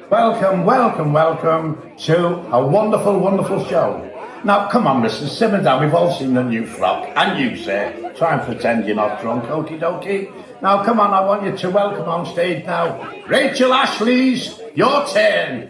Welcome, welcome, welcome to a wonderful, wonderful show. Now, come on, Mrs. Simmer down. We've all seen the new frock. And you, sir. Try and pretend you're not drunk, okie dokie. Now, come on, I want you to welcome on stage now, Rachel Ashley's Your Turn.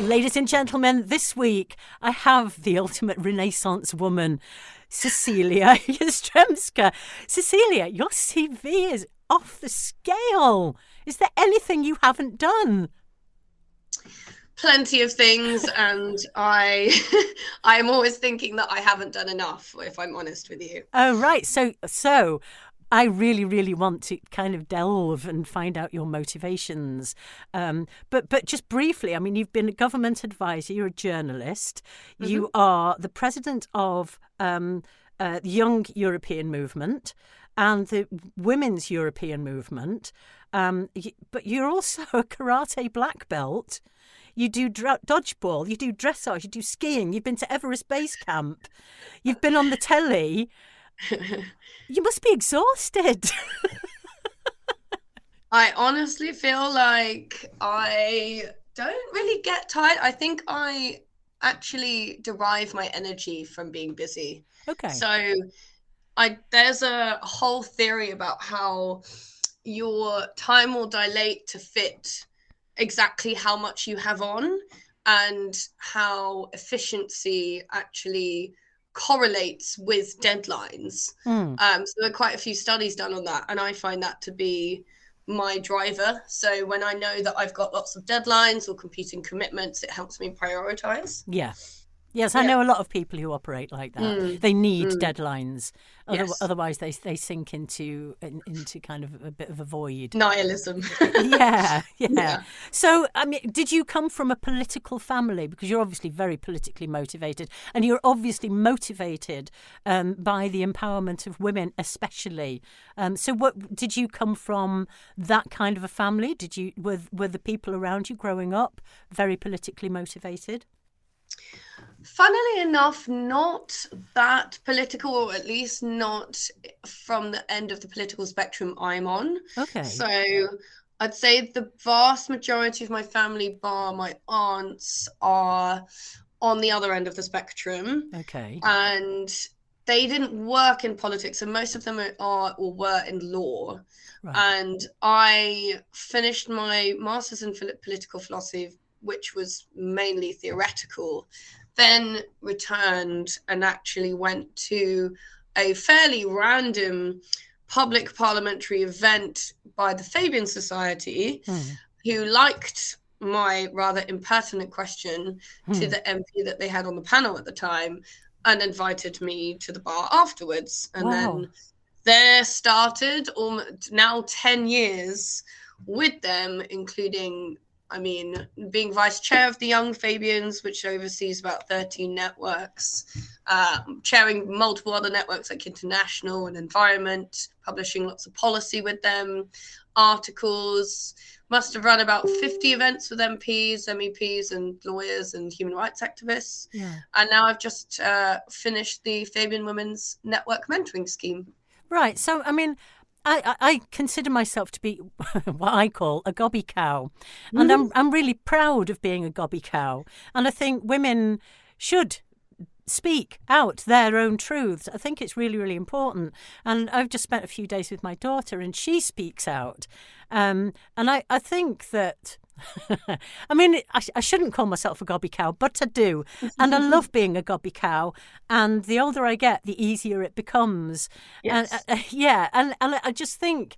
Ladies and gentlemen, this week I have the ultimate Renaissance woman, Cecilia Jastrzebska. Cecilia, your CV is off the scale. Is there anything you haven't done? Plenty of things, and I'm always thinking that I haven't done enough, if I'm honest with you. Oh, right. So I really, really want to kind of delve and find out your motivations. But just briefly, I mean, you've been a government advisor, you're a journalist, you are the president of the Young European Movement and the Women's European Movement, but you're also a karate black belt. You do dodgeball, you do dressage, you do skiing, you've been to Everest Base Camp, you've been on the telly. You must be exhausted. I honestly feel like I don't really get tired. I think I actually derive my energy from being busy. Okay. So there's a whole theory about how your time will dilate to fit exactly how much you have on and how efficiency actually correlates with deadlines. So there are quite a few studies done on that, and I find that to be my driver. So when I know that I've got lots of deadlines or competing commitments, it helps me prioritize. Yes, I know a lot of people who operate like that. They need deadlines. Yes. Otherwise, they sink into kind of a bit of a void. Nihilism. Yeah. So, I mean, did you come from a political family? Because you're obviously very politically motivated, and you're obviously motivated by the empowerment of women, especially. So, what did you come from? That kind of a family? Were the people around you growing up very politically motivated? Funnily enough, not that political, or at least not from the end of the political spectrum I'm on. Okay. So I'd say the vast majority of my family, bar my aunts, are on the other end of the spectrum. Okay. And they didn't work in politics, and most of them are or were in law. Right. And I finished my master's in political philosophy, which was mainly theoretical, then returned and actually went to a fairly random public parliamentary event by the Fabian Society, who liked my rather impertinent question to the MP that they had on the panel at the time and invited me to the bar afterwards. And then there started now 10 years with them, including being vice chair of the Young Fabians, which oversees about 13 networks, chairing multiple other networks like International and Environment, publishing lots of policy with them, articles, must have run about 50 events with MPs, MEPs, and lawyers and human rights activists. Yeah. And now I've just finished the Fabian Women's Network Mentoring Scheme. Right. So, I mean, I consider myself to be what I call a gobby cow, and I'm really proud of being a gobby cow. And I think women should speak out their own truths. I think it's really, really important. And I've just spent a few days with my daughter, and she speaks out. And I think that. I mean, I shouldn't call myself a gobby cow, but I do. And I love being a gobby cow. And the older I get, the easier it becomes. Yes. And I just think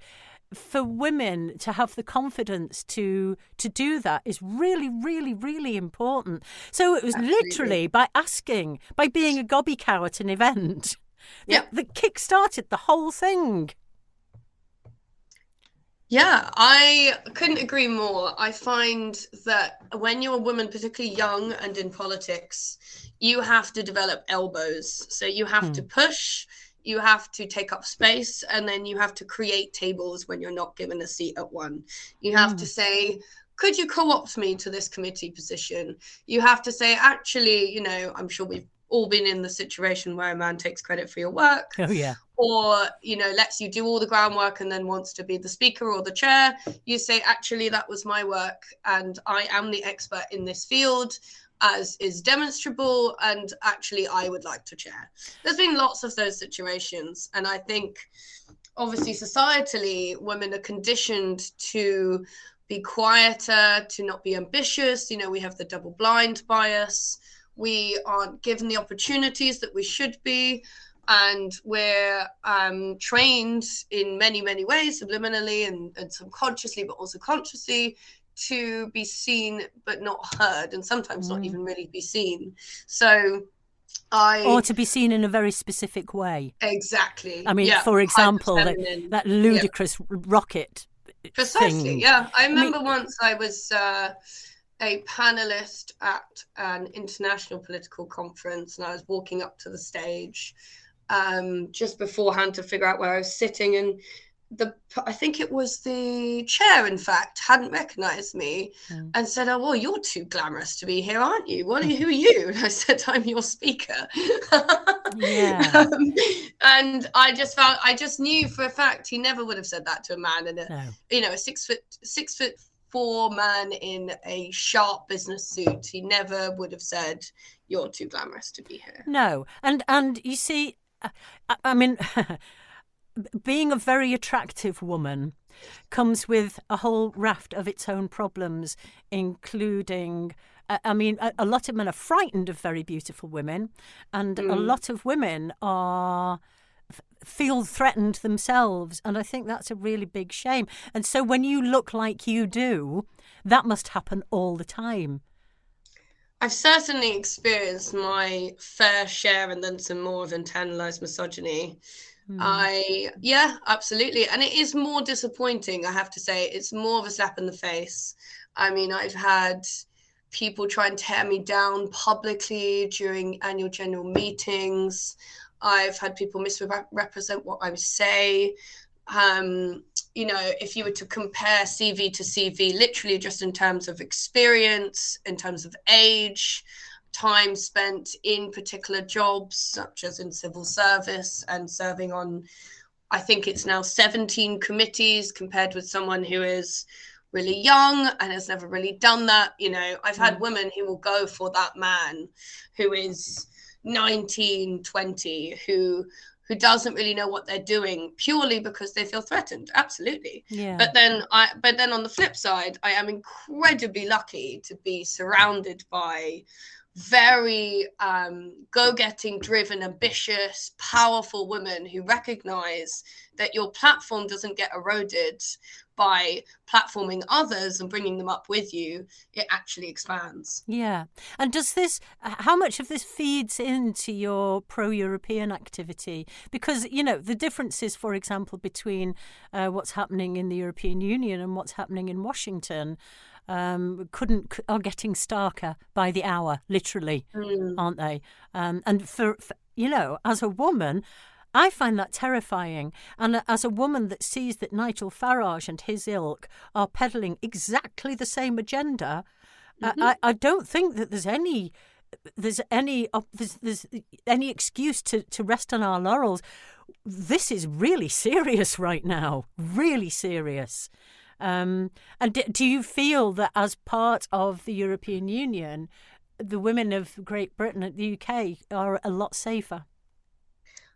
for women to have the confidence to do that is really, really, really important. So it was literally by being a gobby cow at an event that kick-started the whole thing. Yeah, I couldn't agree more. I find that when you're a woman, particularly young and in politics, you have to develop elbows. So you have to push, you have to take up space, and then you have to create tables when you're not given a seat at one. You have to say, could you co-opt me to this committee position? You have to say, actually, I'm sure we've all been in the situation where a man takes credit for your work. Oh, yeah. Or, lets you do all the groundwork and then wants to be the speaker or the chair. You say, actually, that was my work and I am the expert in this field, as is demonstrable, and actually I would like to chair. There's been lots of those situations. And I think, obviously, societally, women are conditioned to be quieter, to not be ambitious. We have the double blind bias. We aren't given the opportunities that we should be. And we're trained in many, many ways, subliminally and subconsciously, but also consciously, to be seen but not heard, and sometimes not even really be seen. So or to be seen in a very specific way. Exactly. I mean, for example, that ludicrous rocket. Precisely. Thing. Yeah. I remember once I was a panelist at an international political conference, and I was walking up to the stage just beforehand to figure out where I was sitting, and I think it was the chair, in fact, hadn't recognized me and said, "Oh, well, you're too glamorous to be here, aren't you? Who are you?" And I said, "I'm your speaker." Yeah. And I just knew for a fact he never would have said that to a man in a 6'4" man in a sharp business suit. He never would have said, "You're too glamorous to be here." No. And you see, I mean, being a very attractive woman comes with a whole raft of its own problems, including, a lot of men are frightened of very beautiful women, and a lot of women feel threatened themselves. And I think that's a really big shame. And so when you look like you do, that must happen all the time. I've certainly experienced my fair share and then some more of internalized misogyny. Absolutely. And it is more disappointing, I have to say. It's more of a slap in the face. I mean, I've had people try and tear me down publicly during annual general meetings. I've had people misrepresent what I say. If you were to compare CV to CV, literally just in terms of experience, in terms of age, time spent in particular jobs, such as in civil service and serving on, I think it's now 17 committees, compared with someone who is really young and has never really done that. I've had women who will go for that man who is 19, 20, who doesn't really know what they're doing, purely because they feel threatened. Absolutely. Yeah. But then on the flip side, I am incredibly lucky to be surrounded by very go-getting, driven, ambitious, powerful women who recognize that your platform doesn't get eroded by platforming others and bringing them up with you. It actually expands. Yeah. And how much of this feeds into your pro-European activity? Because, the differences, for example, between what's happening in the European Union and what's happening in Washington are getting starker by the hour, literally, aren't they? And for as a woman, I find that terrifying. And as a woman that sees that Nigel Farage and his ilk are peddling exactly the same agenda, I don't think that there's any excuse to rest on our laurels. This is really serious right now, really serious. And do you feel that as part of the European Union, the women of Great Britain and the UK are a lot safer?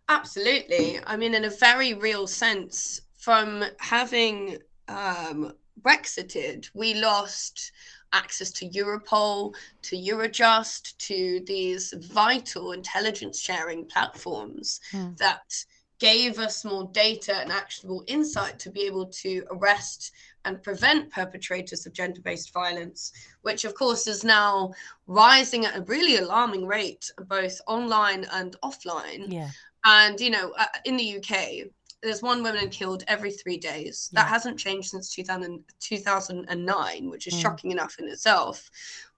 Absolutely. I mean, in a very real sense, from having Brexited, we lost access to Europol, to Eurojust, to these vital intelligence sharing platforms that gave us more data and actionable insight to be able to arrest and prevent perpetrators of gender-based violence, which of course is now rising at a really alarming rate, both online and offline. Yeah. And, in the UK, there's one woman killed every 3 days. That hasn't changed since 2009, which is shocking enough in itself.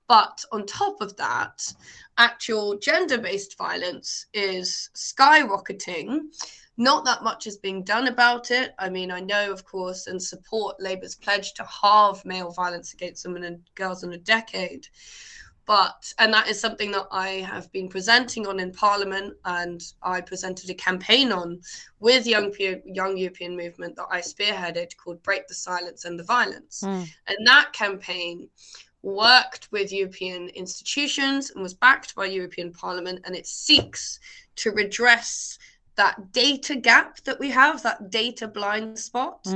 But on top of that, actual gender-based violence is skyrocketing. Not that much is being done about it. I mean, I know, of course, and support Labour's pledge to halve male violence against women and girls in a decade. And that is something that I have been presenting on in Parliament, and I presented a campaign on with young European movement that I spearheaded called Break the Silence and the Violence. And that campaign worked with European institutions and was backed by European Parliament, and it seeks to redress that data gap that we have, that data blind spot,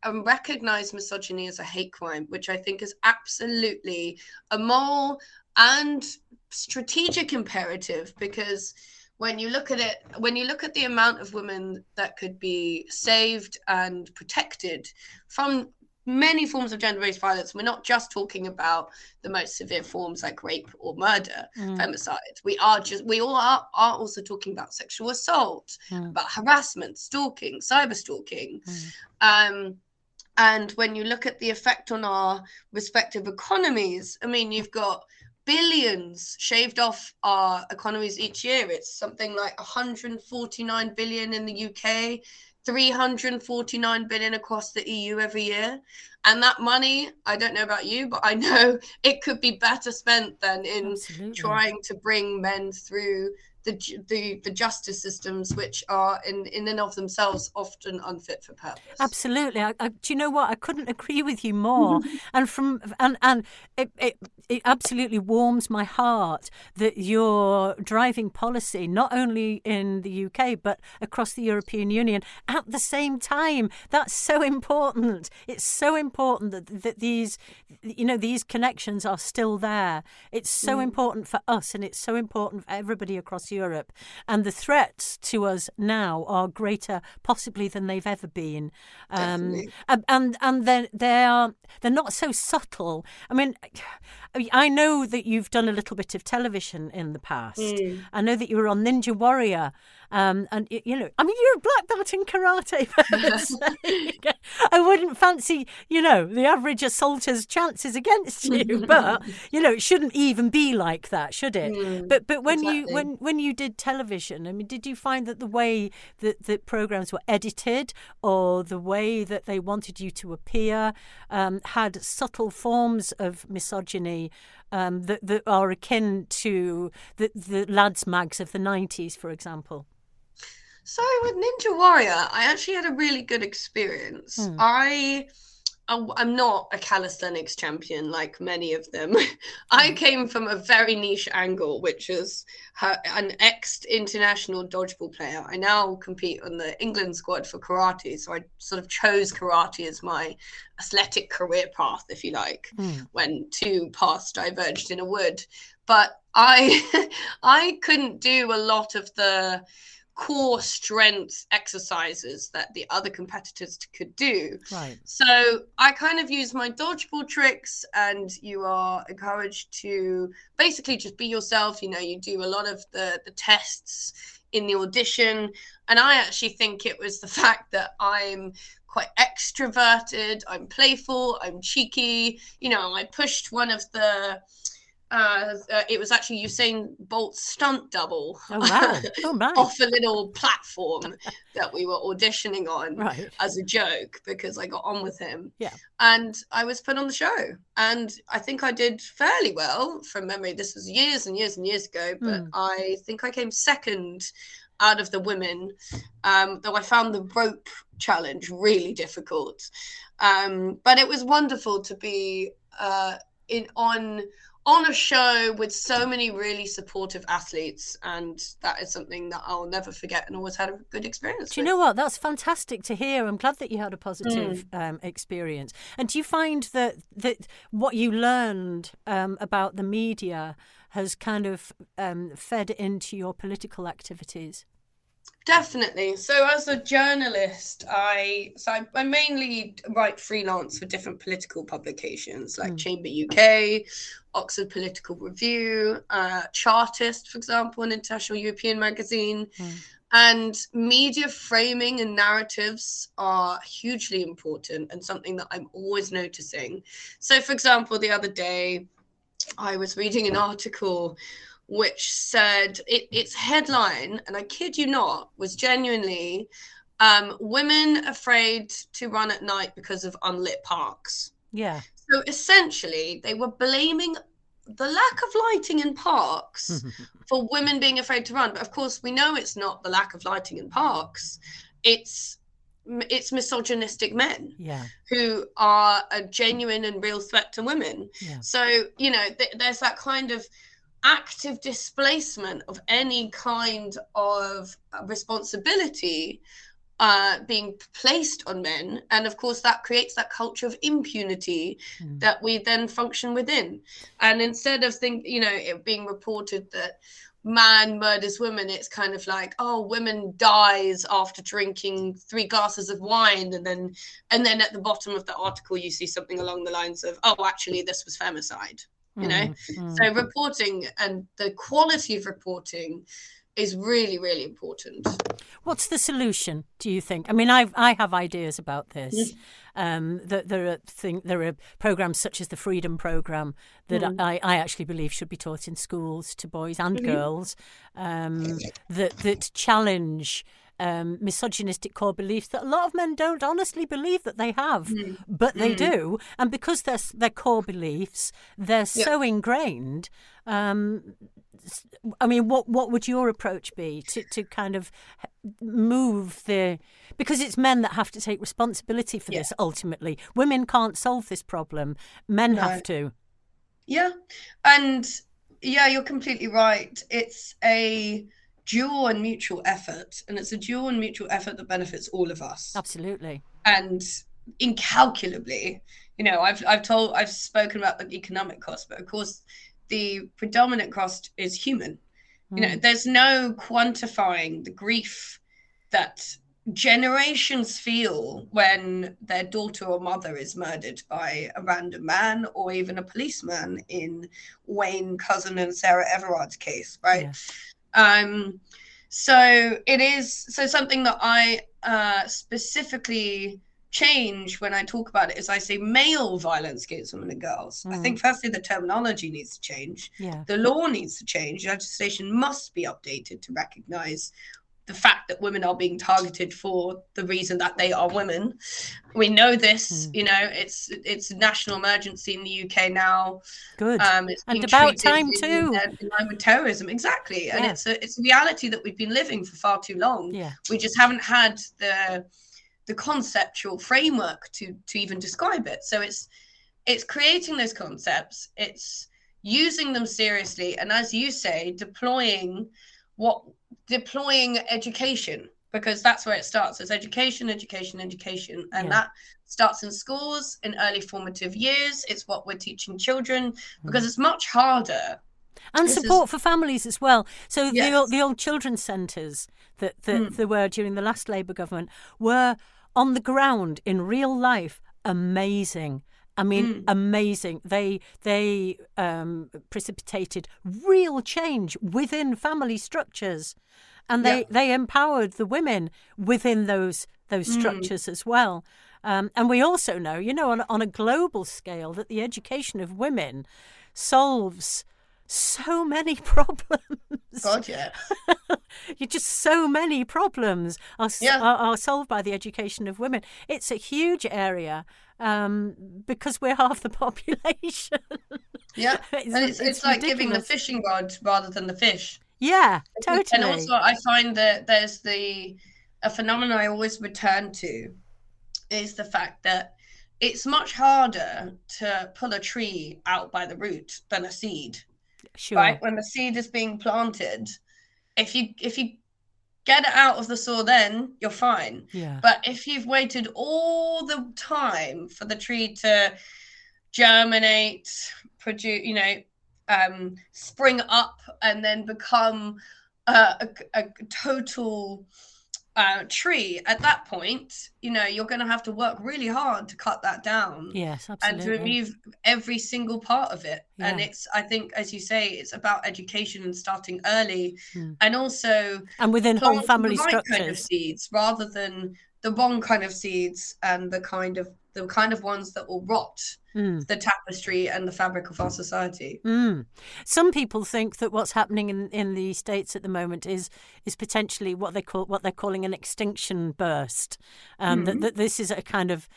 and recognize misogyny as a hate crime, which I think is absolutely a moral and strategic imperative, because when you look at it, when you look at the amount of women that could be saved and protected from many forms of gender-based violence, we're not just talking about the most severe forms like rape or murder, femicide. We all are also talking about sexual assault, about harassment, stalking, cyber stalking. And when you look at the effect on our respective economies, I mean, you've got billions shaved off our economies each year. It's something like 149 billion in the UK, 349 billion across the EU every year. And that money, I don't know about you, but I know it could be better spent than in trying to bring men through the justice systems, which are in and of themselves often unfit for purpose. Absolutely. Do you know what? I couldn't agree with you more. and it absolutely warms my heart that you're driving policy not only in the UK but across the European Union at the same time. That's so important. It's so important that these connections are still there. It's so important for us, and it's so important for everybody across Europe. And the threats to us now are greater possibly than they've ever been. And they're not so subtle. I mean, I know that you've done a little bit of television in the past. I know that you were on Ninja Warrior. And you're a black belt in karate. I wouldn't fancy, the average assaulter's chances against you. But it shouldn't even be like that, should it? But when you did television, I mean, did you find that the way that the programs were edited, or the way that they wanted you to appear, had subtle forms of misogyny that are akin to the lads' mags of the 90s, for example? So with Ninja Warrior, I actually had a really good experience. I'm not a calisthenics champion like many of them. I came from a very niche angle, which is an ex-international dodgeball player. I now compete on the England squad for karate, so I sort of chose karate as my athletic career path, if you like, when two paths diverged in a wood. But I couldn't do a lot of the core strength exercises that the other competitors could do. Right. So I kind of use my dodgeball tricks, and you are encouraged to basically just be yourself. You do a lot of the tests in the audition. And I actually think it was the fact that I'm quite extroverted, I'm playful, I'm cheeky. I pushed one of the it was actually Usain Bolt's stunt double off a little platform that we were auditioning on as a joke, because I got on with him. And I was put on the show, and I think I did fairly well from memory. This was years and years and years ago, but I think I came second out of the women, though I found the rope challenge really difficult. But it was wonderful to be on a show with so many really supportive athletes, and that is something that I'll never forget and always had a good experience with. Do you know what? That's fantastic to hear. I'm glad that you had a positive experience. And do you find that what you learned about the media has kind of fed into your political activities? Definitely. So as a journalist, I mainly write freelance for different political publications like Chamber UK, Oxford Political Review, Chartist, for example, an international European magazine. And media framing and narratives are hugely important, and something that I'm always noticing. So, for example, the other day, I was reading an article which said its headline, and I kid you not, was genuinely women afraid to run at night because of unlit parks. Yeah. So essentially, they were blaming the lack of lighting in parks for women being afraid to run. But of course, we know it's not the lack of lighting in parks. It's misogynistic men who are a genuine and real threat to women. Yeah. So, you know, there's that kind of active displacement of any kind of responsibility being placed on men, and of course that creates that culture of impunity that we then function within. And instead of it being reported that man murders women, it's kind of like, oh, women dies after drinking 3 glasses of wine, and then at the bottom of the article you see something along the lines of, oh, actually this was femicide. So reporting and the quality of reporting is really, really important. What's the solution, do you think? I mean, I have ideas about this. There are programs such as the Freedom Program that I actually believe should be taught in schools to boys and girls, that challenge misogynistic core beliefs that a lot of men don't honestly believe that they have, but they do. And because they're core beliefs, they're so ingrained. I mean, what would your approach be to kind of move because it's men that have to take responsibility for this ultimately. Women can't solve this problem. Men have to. Yeah. And you're completely right. It's a dual and mutual effort, and it's a dual and mutual effort that benefits all of us. Absolutely. And incalculably, I've spoken about the economic cost, but of course the predominant cost is human. There's no quantifying the grief that generations feel when their daughter or mother is murdered by a random man, or even a policeman in Wayne Cousin and Sarah Everard's case, right? So it is something that I specifically change when I talk about it is I say male violence against women and girls. I think firstly the terminology needs to change. The law needs to change. Legislation must be updated to recognize the fact that women are being targeted for the reason that they are women. We know this, it's a national emergency in the UK now. Good. It's and about time too. In line with terrorism, exactly. And it's a reality that we've been living for far too long. We just haven't had the conceptual framework to even describe it. So it's creating those concepts, it's using them seriously, and as you say, deploying education, because that's where it starts. It's education, and that starts in schools in early formative years. It's what we're teaching children, because it's much harder. And support for families as well. So the old children's centres that there were during the last Labour government were on the ground in real life amazing. I mean, amazing. They precipitated real change within family structures, and they empowered the women within those structures as well. And we also know, on a global scale, that the education of women solves so many problems. God, yeah. Just so many problems are solved by the education of women. It's a huge area because we're half the population. Yeah, and it's like giving the fishing rod rather than the fish. Yeah, totally. And also I find that there's a phenomenon I always return to is the fact that it's much harder to pull a tree out by the root than a seed. Sure. Right? When the seed is being planted, if you get it out of the soil, then you're fine. Yeah. But if you've waited all the time for the tree to germinate, produce, spring up, and then become a total tree, at that point, you're going to have to work really hard to cut that down. Yes, absolutely. And to remove every single part of it. Yeah. And I think, as you say, it's about education and starting early, and also within whole family structures. Kind of seeds, rather than the wrong kind of seeds and the kind of ones that will rot the tapestry and the fabric of our society. Some people think that what's happening in the States at the moment is potentially what they're calling an extinction burst. That this is a kind of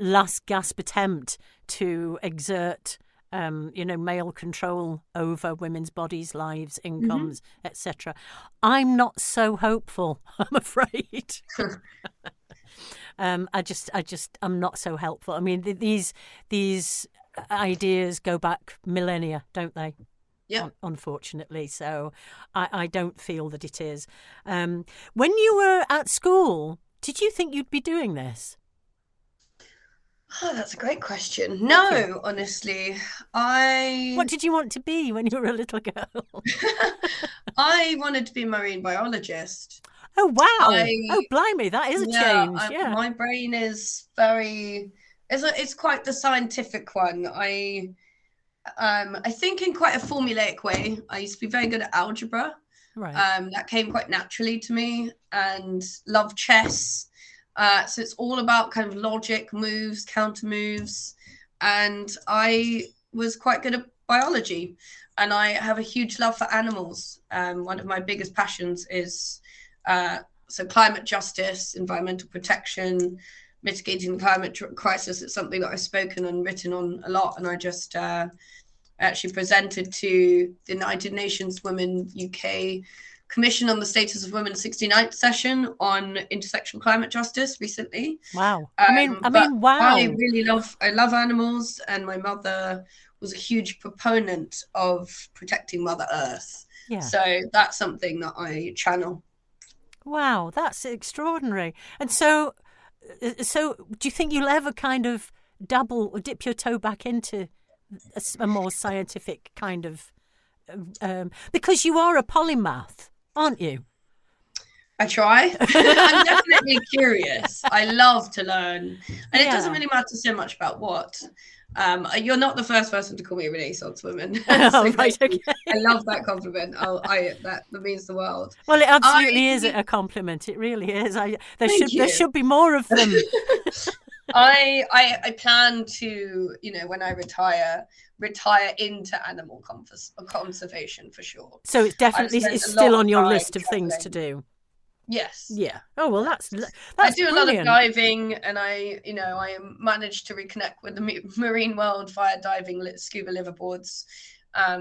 last gasp attempt to exert male control over women's bodies, lives, incomes, etc. I'm not so hopeful, I'm afraid. I'm not so helpful. I mean, these ideas go back millennia, don't they? Yeah. Unfortunately, so I don't feel that it is. When you were at school, did you think you'd be doing this? Oh, that's a great question. No, honestly, What did you want to be when you were a little girl? I wanted to be a marine biologist. Oh, wow. Oh, blimey, that is a change. Yeah. My brain is it's quite the scientific one. I think in quite a formulaic way. I used to be very good at algebra. Right. That came quite naturally to me, and love chess. So it's all about kind of logic, moves, counter moves. And I was quite good at biology, and I have a huge love for animals. One of my biggest passions is climate justice, environmental protection, mitigating the climate crisis. It's something that I've spoken and written on a lot. And I just actually presented to the United Nations Women UK Commission on the Status of Women 69th session on intersectional climate justice recently. Wow. I mean, wow. I love animals, and my mother was a huge proponent of protecting Mother Earth. Yeah. So that's something that I channel. Wow, that's extraordinary. And so do you think you'll ever kind of dip your toe back into a more scientific kind of, because you are a polymath, aren't you? I try. I'm definitely curious. I love to learn. And it doesn't really matter so much about what. You're not the first person to call me a Renaissance woman. Oh, right, okay. I love that compliment. That means the world. Well, it absolutely is a compliment. It really is. There should be more of them. I plan to, when I retire into animal conservation for sure. So it's definitely still on your list of things to do. Yes. Yeah. Oh well, that's I do brilliant. a lot of diving, and I managed to reconnect with the marine world via diving, scuba liverboards.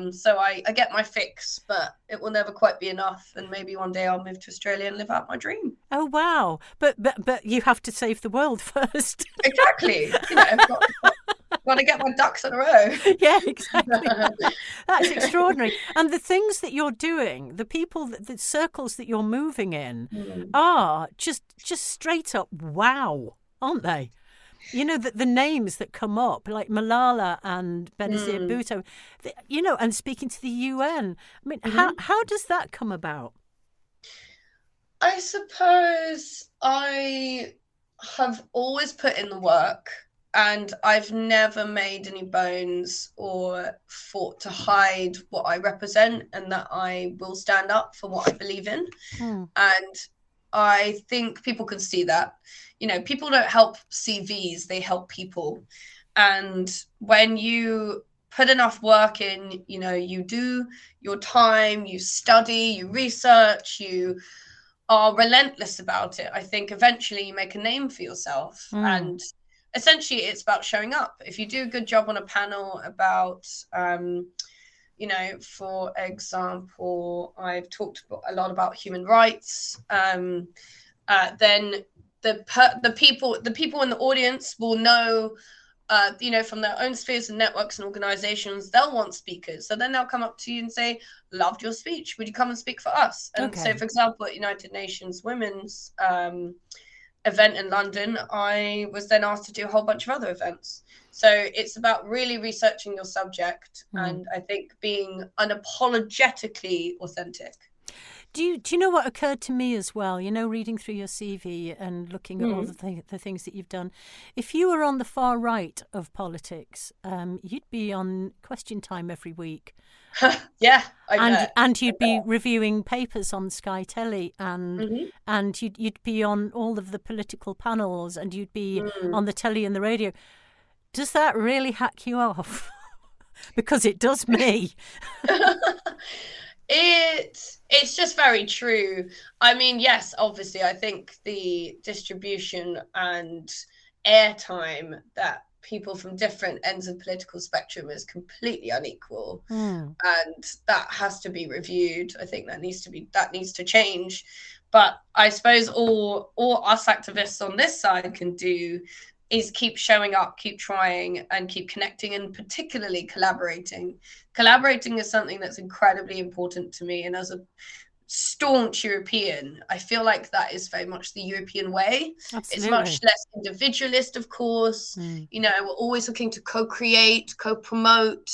So I get my fix, but it will never quite be enough. And maybe one day I'll move to Australia and live out my dream. Oh wow! But you have to save the world first. Exactly. Got to get my ducks in a row. Yeah, exactly. That's extraordinary. And the things that you're doing, the circles that you're moving in, are just straight up wow, aren't they? The names that come up, like Malala and Benazir Bhutto, and speaking to the UN. I mean, how does that come about? I suppose I have always put in the work, and I've never made any bones or fought to hide what I represent, and that I will stand up for what I believe in. And I think people can see that. People don't help CVs, they help people. And when you put enough work in, you do your time, you study, you research, you are relentless about it, I think eventually you make a name for yourself. And essentially it's about showing up. If you do a good job on a panel about for example, I've talked a lot about human rights, then the people in the audience will know, from their own spheres and networks and organizations, they'll want speakers. So then they'll come up to you and say, loved your speech, would you come and speak for us? And so, for example, at United Nations Women's event in London, I was then asked to do a whole bunch of other events. So it's about really researching your subject, and I think being unapologetically authentic. Do you know what occurred to me as well? You know, reading through your CV and looking at all the things that you've done. If you were on the far right of politics, you'd be on Question Time every week. Yeah, I bet. And you'd be reviewing papers on Sky Telly, and you'd be on all of the political panels, and you'd be on the telly and the radio. Does that really hack you off? Because it does me. It's just very true. I mean, yes, obviously, I think the distribution and airtime that people from different ends of political spectrum is completely unequal, and that has to be reviewed. I think that needs to change. But I suppose all us activists on this side can do is keep showing up, keep trying, and keep connecting, and particularly collaborating. Collaborating is something that's incredibly important to me, and as a staunch European, I feel like that is very much the European way. Absolutely. It's much less individualist, of course. You know, we're always looking to co-create, co-promote.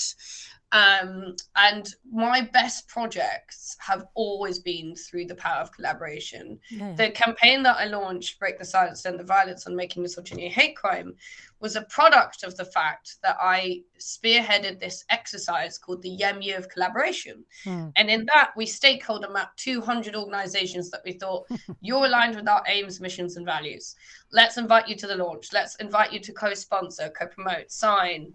And my best projects have always been through the power of collaboration. Yeah. The campaign that I launched, Break the Silence, End the Violence on Making Misogyny a Hate Crime, was a product of the fact that I spearheaded this exercise called the Year of Collaboration. And in that, we stakeholder mapped 200 organizations that we thought, you're aligned with our aims, missions, and values. Let's invite you to the launch. Let's invite you to co-sponsor, co-promote, sign.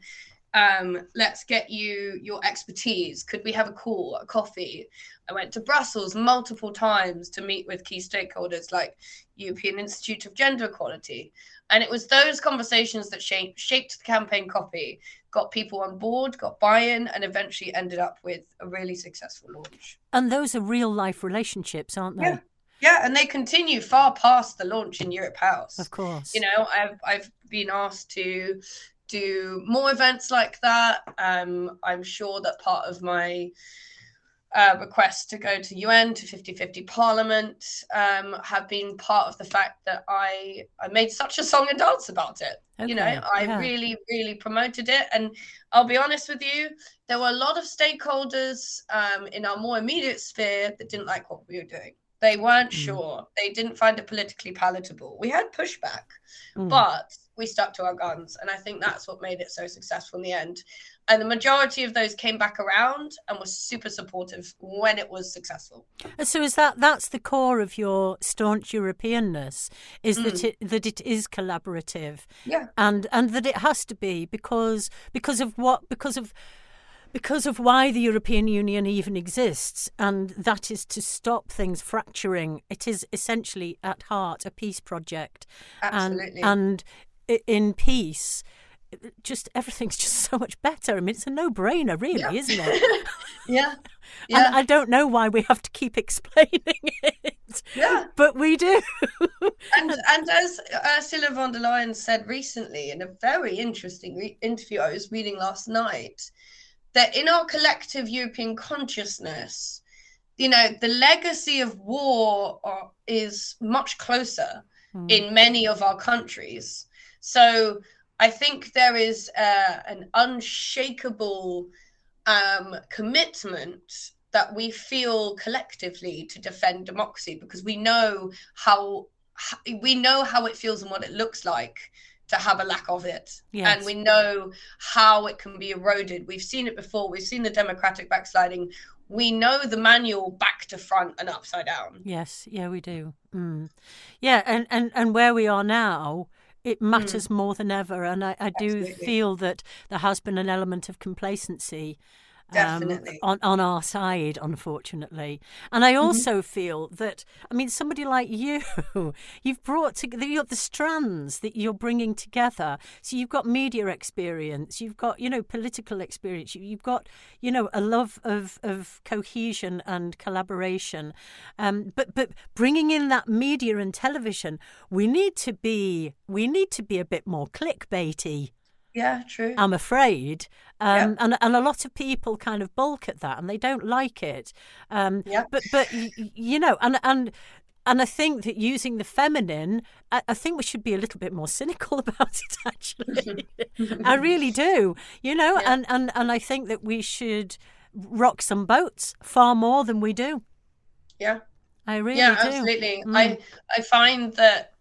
Let's get you your expertise. Could we have a call, a coffee? I went to Brussels multiple times to meet with key stakeholders like European Institute of Gender Equality. And it was those conversations that shaped the campaign copy, got people on board, got buy-in, and eventually ended up with a really successful launch. And those are real life relationships, aren't they? Yeah, and they continue far past the launch in Europe House. Of course. You know, I've been asked to do more events like that. I'm sure that part of my request to go to UN, to 50-50 Parliament, have been part of the fact that I made such a song and dance about it. Okay. You know, I really, really promoted it. And I'll be honest with you, there were a lot of stakeholders in our more immediate sphere that didn't like what we were doing. They weren't sure. They didn't find it politically palatable. We had pushback, but we stuck to our guns. And I think that's what made it so successful in the end. And the majority of those came back around and were super supportive when it was successful. So is that's the core of your staunch Europeanness, is that it is collaborative, and that it has to be because of why the European Union even exists, and that is to stop things fracturing. It is essentially at heart a peace project. Absolutely. And in peace, just everything's just so much better. I mean, it's a no-brainer, really, isn't it? Yeah. And I don't know why we have to keep explaining it. Yeah. But we do. And as Ursula von der Leyen said recently in a very interesting interview I was reading last night, that in our collective European consciousness, you know, the legacy of war is much closer in many of our countries. So I think there is an unshakable commitment that we feel collectively to defend democracy, because we know how it feels and what it looks like to have a lack of it. Yes. And we know how it can be eroded. We've seen it before. We've seen the democratic backsliding. We know the manual back to front and upside down. Yes, yeah, we do. Yeah, and where we are now, it matters more than ever. And I do feel that there has been an element of complacency definitely on our side, unfortunately. And I also feel that, I mean, somebody like you've brought together the strands that you're bringing together. So you've got media experience, you've got, you know, political experience, you've got, you know, a love of cohesion and collaboration. But bringing in that media and television, we need to be a bit more clickbaity. Yeah, true. I'm afraid. And a lot of people kind of balk at that and they don't like it. But you know, and I think that using the feminine, I think we should be a little bit more cynical about it, actually. I really do. You know, and I think that we should rock some boats far more than we do. Yeah, I really Yeah, do. absolutely. I find that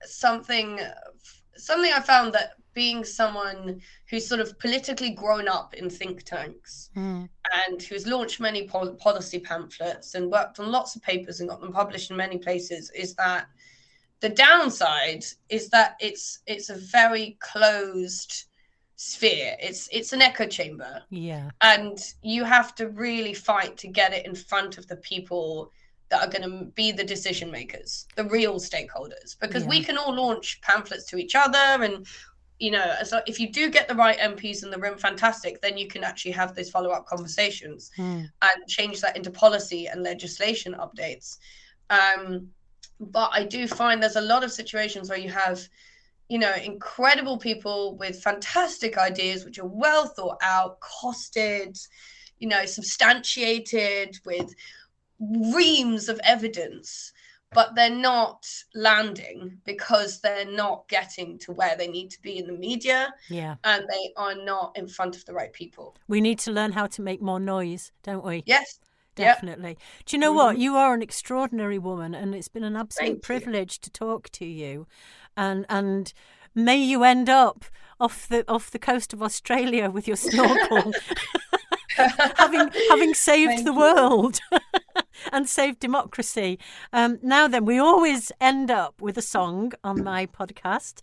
something I found that being someone who's sort of politically grown up in think tanks and who's launched many policy pamphlets and worked on lots of papers and got them published in many places, is that the downside is that it's a very closed sphere. It's an echo chamber. Yeah. And you have to really fight to get it in front of the people that are going to be the decision makers, the real stakeholders, because we can all launch pamphlets to each other. And, you know, so if you do get the right MPs in the room, fantastic, then you can actually have those follow-up conversations and change that into policy and legislation updates. But I do find there's a lot of situations where you have, you know, incredible people with fantastic ideas, which are well thought out, costed, you know, substantiated with reams of evidence, but they're not landing because they're not getting to where they need to be in the media. Yeah. And they are not in front of the right people. We need to learn how to make more noise, don't we? Yes. Definitely. Yep. Do you know what? You are an extraordinary woman, and it's been an absolute privilege to talk to you. And may you end up off the coast of Australia with your snorkel, having saved the world and saved democracy. Now then, we always end up with a song on my podcast.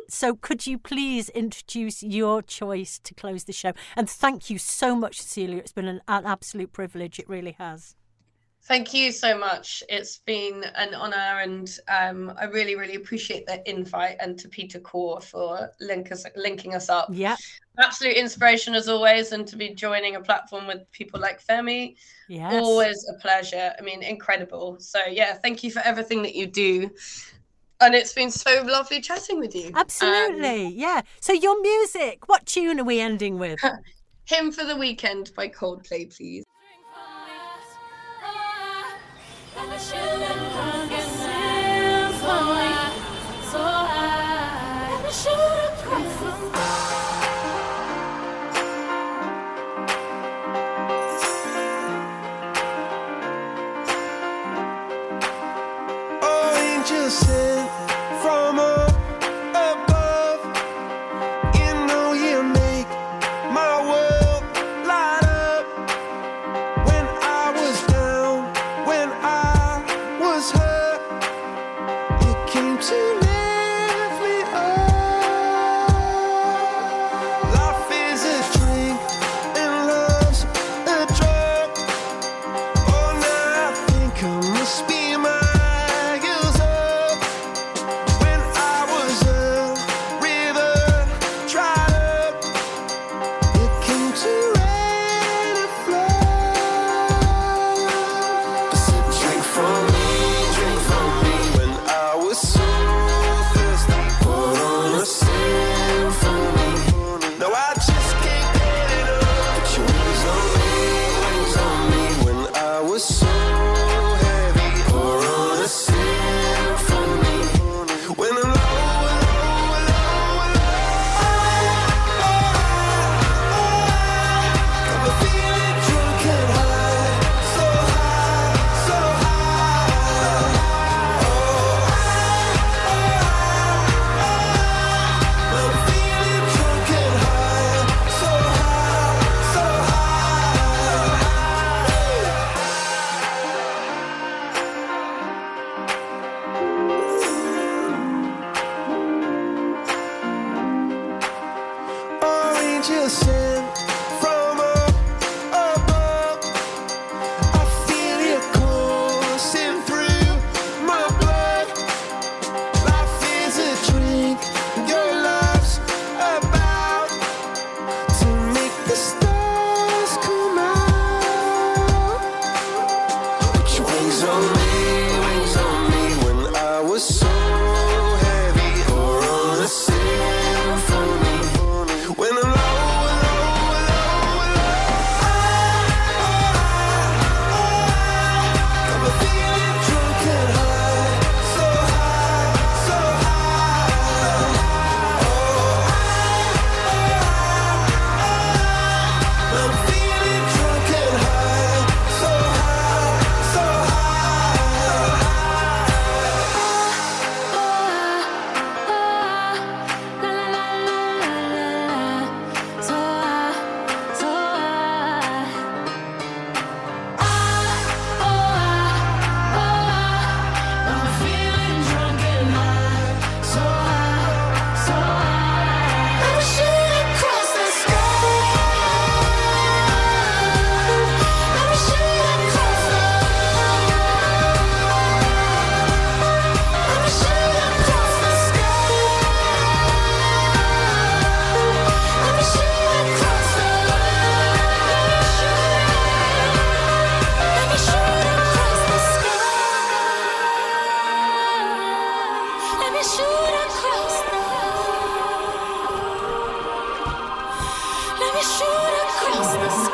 So could you please introduce your choice to close the show? And thank you so much, Cecilia. It's been an absolute privilege. It really has. Thank you so much. It's been an honour, and I really, really appreciate the invite, and to Peter Core for linking us up. Yeah. Absolute inspiration as always, and to be joining a platform with people like Femi. Yes. Always a pleasure. I mean, incredible. So yeah, thank you for everything that you do. And it's been so lovely chatting with you. Absolutely. Yeah. So your music, what tune are we ending with? Hymn for the Weekend by Coldplay, please. Sent from up above, you know you make my world light up. When I was down, when I was hurt, you came to lift me up. Life is a drink and love's a drug. Oh, now I think I must be mine. When I'm low, low the